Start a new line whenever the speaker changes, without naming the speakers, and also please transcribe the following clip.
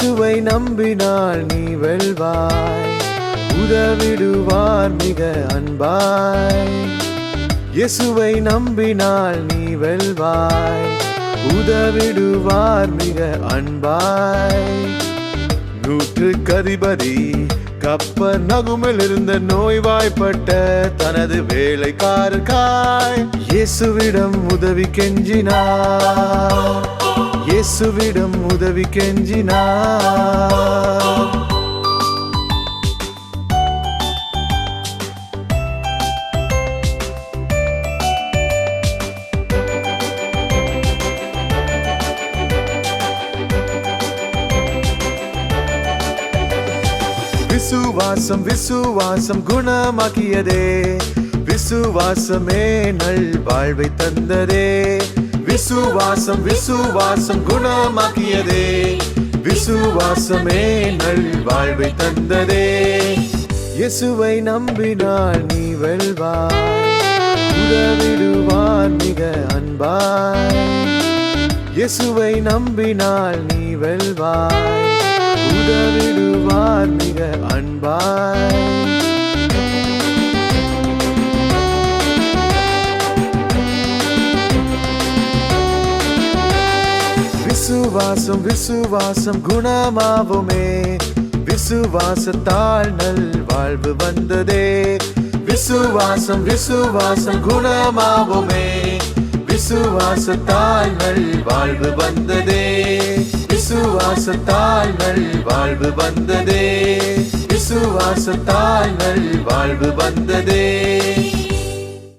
இயேசுவை நம்பினால் நீ வெல்வாய், உதவிடுவார் மிக அன்பாய். இயேசுவை நம்பினால் நீ வெல்வாய், உதவிடுவார் மிக அன்பாய். 100க்கு அதிபதி கப்பர்நகூமில் இருந்த நோய்வாய்ப்பட்ட தனது வேலைக்காரருக்காய் இயேசுவிடம் உதவி கெஞ்சினார், இயேசுவிடம் உதவி கெஞ்சினார். விசுவாசம் விசுவாசம் குணமாக்கியதே, விசுவாசமே நல் வாழ்வை தந்ததே. விசுவாசம் விசுவாசம் குணமாக்கியதே, விசுவாசமே நல் வாழ்வை தந்ததே. இயேசுவை நம்பினால் நீ வெல்வாய், உதவிடுவார் மிக அன்பாய். இயேசுவை நம்பினால் நீ வெல்வாய், உதவிடுவார் மிக அன்பாய். விசுவாசம் விசுவாசம் குணமாவுமே, விசுவாசத்தால் நல் வாழ்வு வந்ததே. விசுவாசம் விசுவாசம் குணமாவுமே, விசுவாசத்தால் நல் வாழ்வு வந்ததே. விசுவாசத்தால் நல் வாழ்வு வந்ததே, விசுவாசத்தால் நல் வாழ்வு வந்ததே.